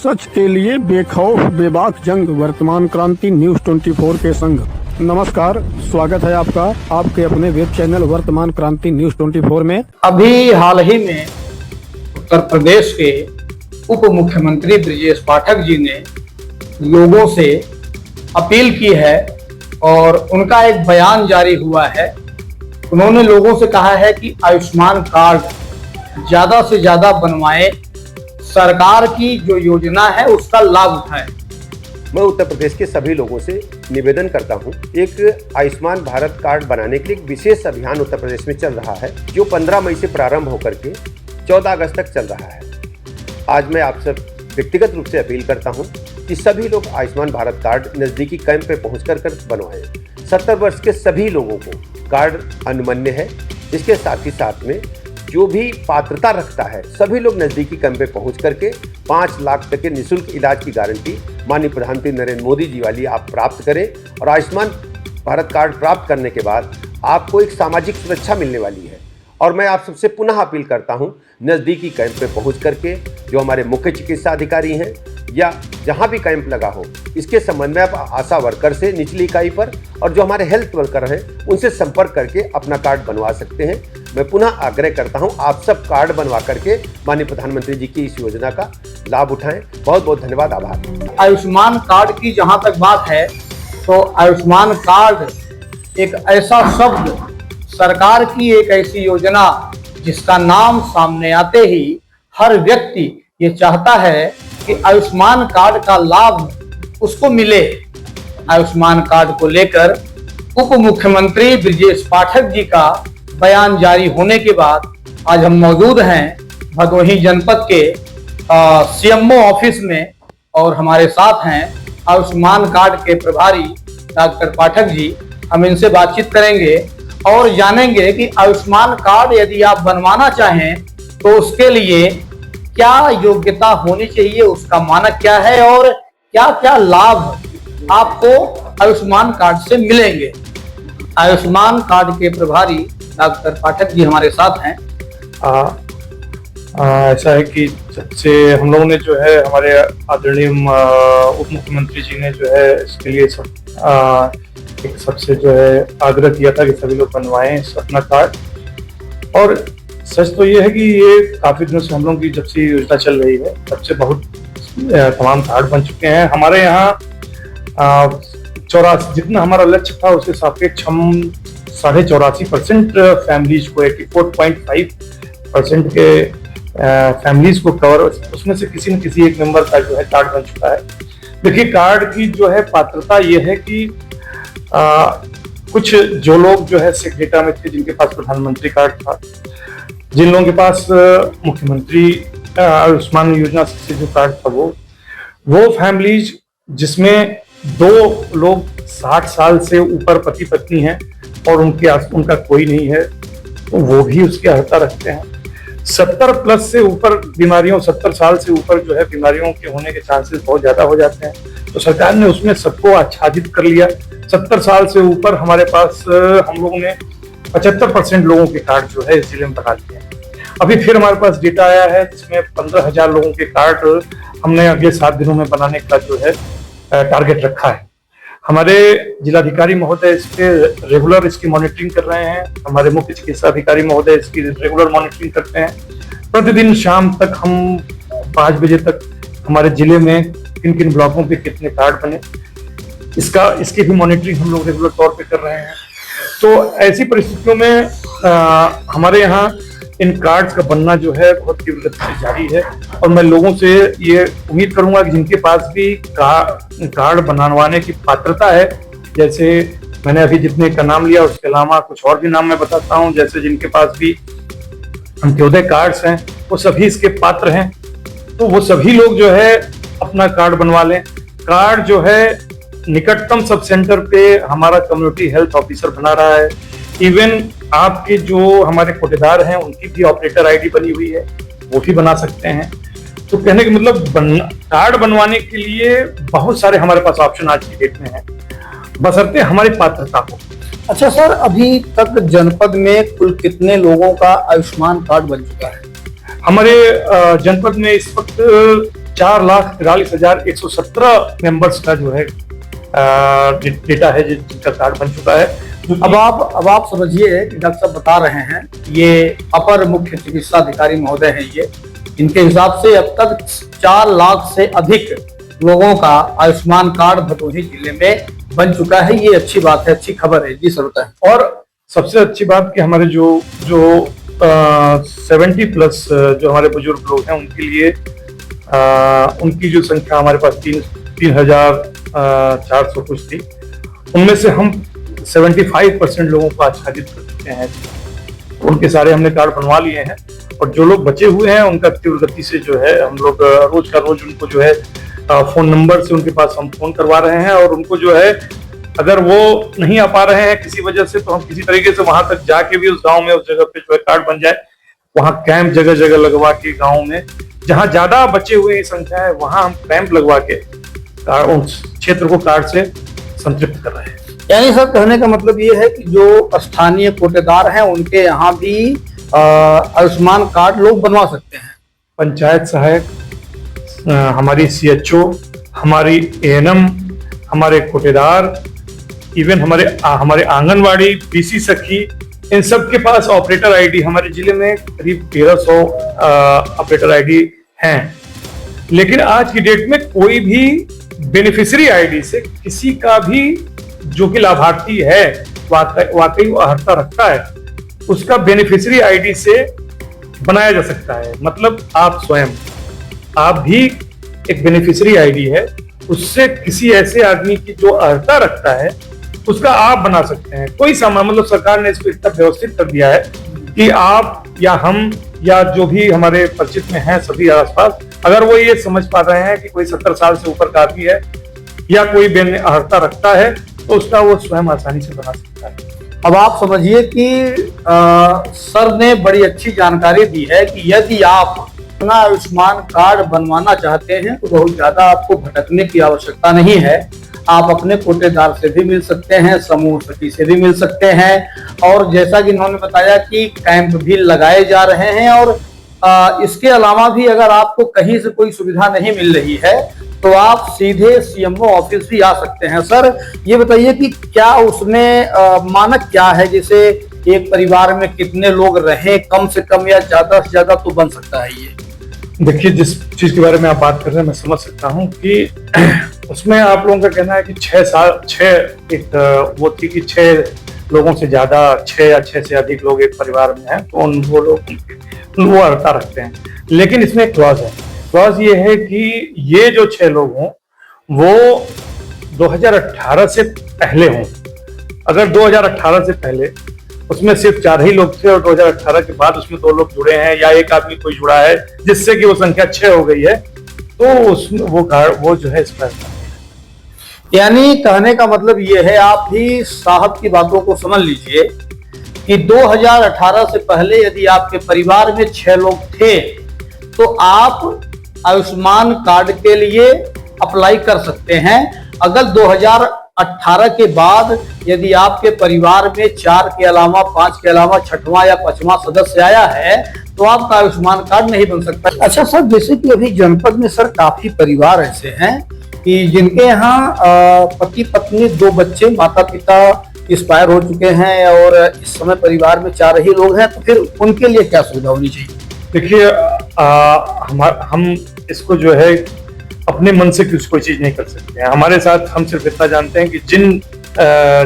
सच के लिए बेखौफ बेबाक जंग, वर्तमान क्रांति न्यूज 24 के संग। नमस्कार, स्वागत है आपका आपके अपने वेब चैनल वर्तमान क्रांति न्यूज 24 में। अभी हाल ही में उत्तर प्रदेश के उप मुख्यमंत्री ब्रजेश पाठक जी ने लोगों से अपील की है और उनका एक बयान जारी हुआ है। उन्होंने लोगों से कहा है कि आयुष्मान कार्ड ज्यादा से ज्यादा बनवाएं, सरकार की जो योजना है उसका लाभ उठाएं। मैं उत्तर प्रदेश के सभी लोगों से निवेदन करता हूं, एक आयुष्मान भारत कार्ड बनाने के लिए एक विशेष अभियान उत्तर प्रदेश में चल रहा है, जो 15 मई से प्रारंभ होकर के 14 अगस्त तक चल रहा है। आज मैं आप सब व्यक्तिगत रूप से अपील करता हूं कि सभी लोग आयुष्मान भारत कार्ड नज़दीकी कैंप पे पहुँच कर बनवाएं। 70 वर्ष के सभी लोगों को कार्ड अनुमन्य है। इसके साथ ही साथ में जो भी पात्रता रखता है, सभी लोग नज़दीकी कैंप पे पहुँच करके 5 लाख तक के निःशुल्क इलाज की गारंटी माननीय प्रधानमंत्री नरेंद्र मोदी जी वाली आप प्राप्त करें। और आयुष्मान भारत कार्ड प्राप्त करने के बाद आपको एक सामाजिक सुरक्षा मिलने वाली है। और मैं आप सबसे पुनः अपील करता हूं, नज़दीकी कैंप पे पहुंच करके जो हमारे मुख्य चिकित्सा अधिकारी हैं या जहां भी कैंप लगा हो, इसके संबंध में आप आशा वर्कर से निचली इकाई पर और जो हमारे हेल्थ वर्कर हैं उनसे संपर्क करके अपना कार्ड बनवा सकते हैं। मैं पुनः आग्रह करता हूं, आप सब कार्ड बनवा करके माननीय प्रधानमंत्री जी की इस योजना का लाभ उठाएं। बहुत बहुत धन्यवाद, आभार। आयुष्मान कार्ड की जहां तक बात है तो आयुष्मान कार्ड एक ऐसा शब्द, सरकार की एक ऐसी योजना जिसका नाम सामने आते ही हर व्यक्ति ये चाहता है कि आयुष्मान कार्ड का लाभ उसको मिले। आयुष्मान कार्ड को लेकर उप मुख्यमंत्री ब्रजेश पाठक जी का बयान जारी होने के बाद आज हम मौजूद हैं भदोही जनपद के सीएमओ ऑफिस में और हमारे साथ हैं आयुष्मान कार्ड के प्रभारी डॉक्टर पाठक जी। हम इनसे बातचीत करेंगे और जानेंगे कि आयुष्मान कार्ड यदि आप बनवाना चाहें तो उसके लिए क्या योग्यता होनी चाहिए, उसका मानक क्या है और क्या क्या लाभ आपको आयुष्मान कार्ड से मिलेंगे। आयुष्मान कार्ड के प्रभारी डॉक्टर पाठक जी हमारे साथ हैं। ऐसा है कि जब से हम लोगों ने जो है हमारे आदरणीय उप मुख्यमंत्री जी ने जो है इसके लिए सबसे जो है आग्रह किया था कि सभी लोग बनवाएं अपना कार्ड। और सच तो ये है कि ये काफी दिनों से हम लोगों की जब से योजना चल रही है तब से बहुत तमाम कार्ड बन चुके हैं। हमारे यहाँ 84 जितना हमारा लक्ष्य था उसके सापेक्ष हम 84.5% फैमिलीज को 84.5% के फैमिलीज को कवर, उसमें से किसी न किसी एक मेंबर का जो है कार्ड बन चुका है। देखिए, कार्ड की जो है पात्रता ये है कि कुछ जो लोग जो है सिख डेटा में थे, जिनके पास प्रधानमंत्री कार्ड था, जिन लोगों के पास मुख्यमंत्री आयुष्मान योजना से जो कार्ड था, वो फैमिलीज जिसमें 2 लोग 60 साल से ऊपर पति पत्नी हैं और उनका कोई नहीं है, तो वो भी उसकी अर्हता रखते हैं। 70 प्लस से ऊपर बीमारियों, 70 साल से ऊपर जो है बीमारियों के होने के चांसेस बहुत ज्यादा हो जाते हैं, तो सरकार ने उसमें सबको आच्छादित कर लिया। 70 साल से ऊपर हमारे पास हम लोगों ने 75% लोगों के कार्ड जो है इस जिले में बना लिए हैं। अभी फिर हमारे पास डेटा आया है जिसमें 15,000 लोगों के कार्ड हमने अगले 7 दिनों में बनाने का जो है टारगेट रखा है। हमारे जिलाधिकारी महोदय इसके रेगुलर इसकी मॉनिटरिंग कर रहे हैं। हमारे मुख्य चिकित्सा अधिकारी महोदय इसकी रेगुलर मॉनिटरिंग करते हैं। प्रतिदिन शाम तक हम 5 बजे तक हमारे जिले में किन किन ब्लॉकों पे कितने कार्ड बने, इसकी भी मॉनिटरिंग हम लोग रेगुलर तौर पे कर रहे हैं। तो ऐसी परिस्थितियों में हमारे यहाँ इन कार्ड्स का बनना जो है बहुत तीव्र गति से जारी है। और मैं लोगों से ये उम्मीद करूंगा कि जिनके पास भी कार्ड बनवाने की पात्रता है, जैसे मैंने अभी जितने का नाम लिया उसके अलावा कुछ और भी नाम मैं बताता हूं, जैसे जिनके पास भी अंत्योदय कार्ड्स हैं वो सभी इसके पात्र हैं, तो वो सभी लोग जो है अपना कार्ड बनवा लें। कार्ड जो है निकटतम सब सेंटर पे हमारा कम्युनिटी हेल्थ ऑफिसर बना रहा है। इवन आपके जो हमारे कोटेदार हैं उनकी भी ऑपरेटर आईडी बनी हुई है, वो भी बना सकते हैं। तो कहने का मतलब कार्ड बनवाने के लिए बहुत सारे हमारे पास ऑप्शन आज की डेट में है, बशर्ते हमारी पात्रता हो। अच्छा सर, अभी तक जनपद में कुल कितने लोगों का आयुष्मान कार्ड बन चुका है? हमारे जनपद में इस वक्त 4,43,117 मेंबर्स का जो है डेटा है जिनका कार्ड बन चुका है। अब आप समझिए कि डॉक्टर साहब बता रहे हैं, ये अपर मुख्य चिकित्सा अधिकारी महोदय हैं, ये इनके हिसाब से अब तक 4 लाख से अधिक लोगों का आयुष्मान कार्ड भदोही जिले में बन चुका है। ये अच्छी बात है, अच्छी खबर है। जी सर बताएं। और सबसे अच्छी बात कि हमारे जो 70+ जो हमारे बुजुर्ग लोग हैं उनके लिए उनकी जो संख्या हमारे पास 3,400 कुछ थी, उनमें से हम 75% लोगों को आच्छादित कर चुके हैं। उनके सारे हमने कार्ड बनवा लिए हैं और जो लोग बचे हुए हैं उनका तीव्र गति से जो है हम लोग रोज का रोज उनको जो है फोन नंबर से उनके पास हम फोन करवा रहे हैं, और उनको जो है अगर वो नहीं आ पा रहे हैं किसी वजह से तो हम किसी तरीके से वहां तक जाके भी उस गांव में उस जगह पे जो है कार्ड बन जाए, वहां कैंप जगह जगह लगवा के गांव में जहां ज्यादा बचे हुए की संख्या है वहां हम कैंप लगवा के उस क्षेत्र को कार्ड से संतृप्त कर रहे हैं। यानी सर कहने का मतलब ये है कि जो स्थानीय कोटेदार हैं उनके यहाँ भी आयुष्मान कार्ड लोग बनवा सकते हैं। पंचायत सहायक, हमारी CHO, हमारी ANM, हमारे कोटेदार, इवन हमारे आंगनवाड़ी, BC सखी, इन सब के पास ऑपरेटर ID, हमारे जिले में करीब 1300 ऑपरेटर ID हैं। लेकिन आज की डेट में कोई भी बेनिफिशियरी ID से किसी का भी जो कि लाभार्थी है वाकई वो अर्हता रखता है, उसका बेनिफिशियरी ID से बनाया जा सकता है। मतलब आप स्वयं, आप भी एक बेनिफिशियरी ID है, उससे किसी ऐसे आदमी की जो अर्हता रखता है उसका आप बना सकते हैं। कोई सामान, मतलब सरकार ने इसको इतना व्यवस्थित कर दिया है कि आप या हम या जो भी हमारे परिचित में हैं सभी आसपास, अगर वो ये समझ पा रहे हैं कि कोई 70 साल से ऊपर का आदमी है या कोई अर्हता रखता है तो उसका वो स्वयं आसानी से बना सकता है। अब आप समझिए कि सर ने बड़ी अच्छी जानकारी दी है कि यदि आप अपना आयुष्मान कार्ड बनवाना चाहते हैं तो बहुत ज्यादा आपको भटकने की आवश्यकता नहीं है। आप अपने कोटेदार से भी मिल सकते हैं, समूह सखी से भी मिल सकते हैं, और जैसा कि इन्होंने बताया कि कैंप भी लगाए जा रहे हैं। और इसके अलावा भी अगर आपको कहीं से कोई सुविधा नहीं मिल रही है तो आप सीधे CMO ऑफिस भी आ सकते हैं। सर ये बताइए कि क्या उसमें मानक क्या है, जैसे एक परिवार में कितने लोग रहें, कम से कम या ज्यादा से ज्यादा तो बन सकता है ये? देखिए, जिस चीज के बारे में आप बात कर रहे हैं मैं समझ सकता हूँ कि उसमें आप लोगों का कहना है कि 6 लोगों से ज्यादा, 6 या 6 से अधिक लोग एक परिवार में हैं तो वो लोग अर्हता रखते हैं। लेकिन इसमें एक क्लॉज है। क्लॉज ये है कि ये जो 6 लोग हों वो 2018 से पहले हों। अगर 2018 से पहले उसमें सिर्फ 4 ही लोग थे और 2018 के बाद उसमें 2 लोग जुड़े हैं या एक आदमी कोई जुड़ा है जिससे कि वो संख्या 6 हो गई है, तो उसमें वो जो है इसमें, यानी कहने का मतलब ये है, आप भी साहब की बातों को समझ लीजिए कि 2018 से पहले यदि आपके परिवार में 6 लोग थे तो आप आयुष्मान कार्ड के लिए अप्लाई कर सकते हैं। अगर 2018 के बाद यदि आपके परिवार में 4 के अलावा 5 के अलावा 6वां या 5वां सदस्य आया है तो आपका आयुष्मान कार्ड नहीं बन सकता। अच्छा सर, जैसे कि अभी जनपद में सर काफी परिवार ऐसे हैं कि जिनके यहाँ पति पत्नी 2 बच्चे, माता पिता एक्सपायर हो चुके हैं और इस समय परिवार में 4 ही लोग हैं, तो फिर उनके लिए क्या सुविधा होनी चाहिए? देखिए, हम इसको जो है अपने मन से कोई चीज नहीं कर सकते हैं। हमारे साथ हम सिर्फ इतना जानते हैं कि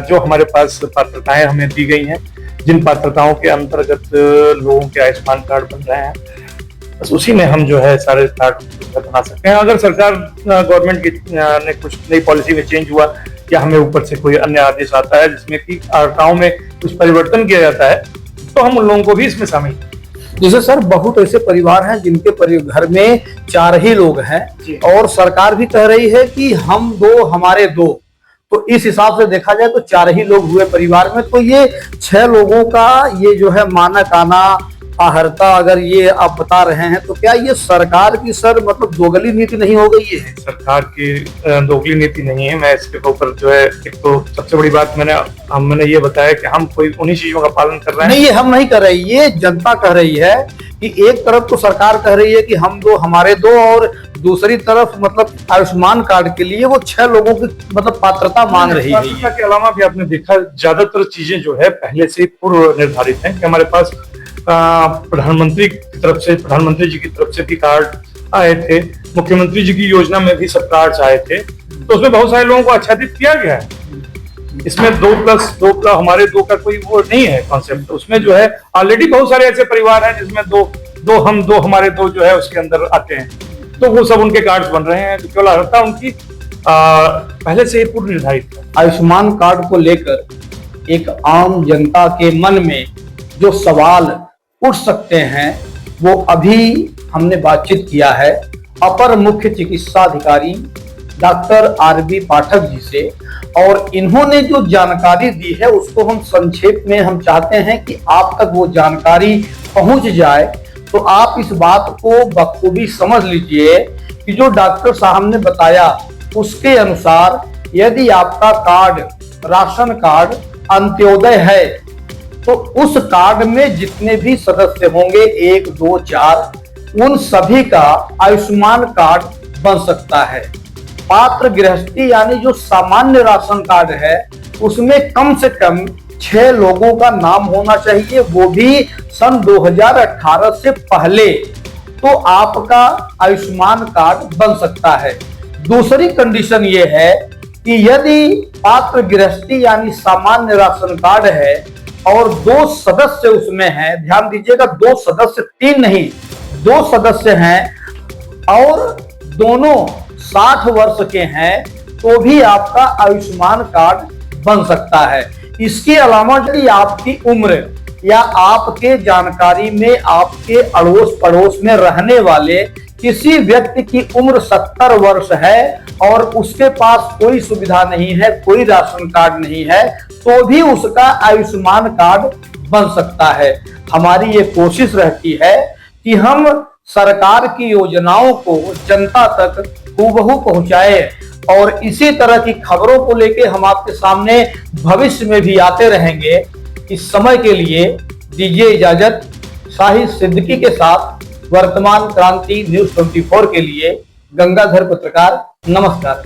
जो हमारे पास पात्रताएं हमें दी गई हैं, जिन पात्रताओं के अंतर्गत लोगों के आयुष्मान कार्ड बन रहे हैं, बस उसी में हम जो है सारे कार्ड बना सकते हैं। अगर सरकार गवर्नमेंट ने कुछ नई पॉलिसी में चेंज हुआ या हमें ऊपर से कोई अन्य आदेश आता है जिसमें कि अर्हताओं में कुछ परिवर्तन किया जाता है तो हम उन लोगों को भी इसमें शामिल। जैसे सर बहुत ऐसे परिवार हैं जिनके घर में 4 ही लोग हैं और सरकार भी कह रही है कि हम 2 हमारे 2, तो इस हिसाब से देखा जाए तो 4 ही लोग हुए परिवार में, तो ये 6 लोगों का ये जो है मानक आना, अर्हता अगर ये आप बता रहे हैं तो क्या ये सरकार की सर मतलब दोगली नीति नहीं हो गई है? सरकार की दोगली नीति नहीं है। मैं इसके ऊपर जो है, एक तो सबसे बड़ी बात मैंने ये बताया कि हम कोई उन्हीं चीजों का पालन कर रहे हैं। नहीं, ये हम नहीं कर रहे, ये जनता कह रही है कि एक तरफ तो सरकार कह रही है कि हम 2 हमारे 2 और दूसरी तरफ मतलब आयुष्मान कार्ड के लिए वो 6 लोगों की मतलब पात्रता मांग रही है। पात्रता के अलावा भी आपने देखा ज्यादातर चीजें जो है पहले से पूर्व निर्धारित हैं कि हमारे पास प्रधानमंत्री जी की तरफ से भी कार्ड आए थे, मुख्यमंत्री जी की योजना में भी सब कार्ड आए थे, तो उसमें बहुत सारे लोगों को आच्छादित किया गया है। इसमें 2+2 हमारे 2 का कोई वो नहीं है कॉन्सेप्ट। उसमें जो है ऑलरेडी बहुत सारे ऐसे परिवार हैं जिसमें दो हमारे 2 जो है उसके अंदर आते हैं, तो वो सब उनके कार्ड बन रहे हैं। केवल अर्हता उनकी पहले से ही पूर्व निर्धारित है। आयुष्मान कार्ड को लेकर एक आम जनता के मन में जो सवाल उठ सकते हैं वो अभी हमने बातचीत किया है अपर मुख्य चिकित्सा अधिकारी डॉक्टर आरबी पाठक जी से, और इन्होंने जो जानकारी दी है उसको हम संक्षेप में हम चाहते हैं कि आप तक वो जानकारी पहुंच जाए। तो आप इस बात को बखूबी समझ लीजिए कि जो डॉक्टर साहब ने बताया उसके अनुसार यदि आपका कार्ड राशन कार्ड अंत्योदय है तो उस कार्ड में जितने भी सदस्य होंगे 1, 2, 4 उन सभी का आयुष्मान कार्ड बन सकता है। पात्र गृहस्थी यानी जो सामान्य राशन कार्ड है उसमें कम से कम 6 लोगों का नाम होना चाहिए, वो भी सन 2018 से पहले, तो आपका आयुष्मान कार्ड बन सकता है। दूसरी कंडीशन ये है कि यदि पात्र गृहस्थी यानी सामान्य राशन कार्ड है और 2 सदस्य उसमें हैं, ध्यान दीजिएगा 2 सदस्य, 3 नहीं 2 सदस्य हैं और दोनों 60 वर्ष के हैं तो भी आपका आयुष्मान कार्ड बन सकता है। इसके अलावा यदि आपकी उम्र या आपके जानकारी में आपके अड़ोस पड़ोस में रहने वाले किसी व्यक्ति की उम्र 70 वर्ष है और उसके पास कोई सुविधा नहीं है, कोई राशन कार्ड नहीं है, तो भी उसका आयुष्मान कार्ड बन सकता है। हमारी ये कोशिश रहती है कि हम सरकार की योजनाओं को जनता तक हूबहू पहुंचाए और इसी तरह की खबरों को लेकर हम आपके सामने भविष्य में भी आते रहेंगे। इस समय के लिए दीजिए इजाजत। शाहिद सिद्दीकी के साथ वर्तमान क्रांति न्यूज़ 24 के लिए गंगाधर पत्रकार, नमस्कार।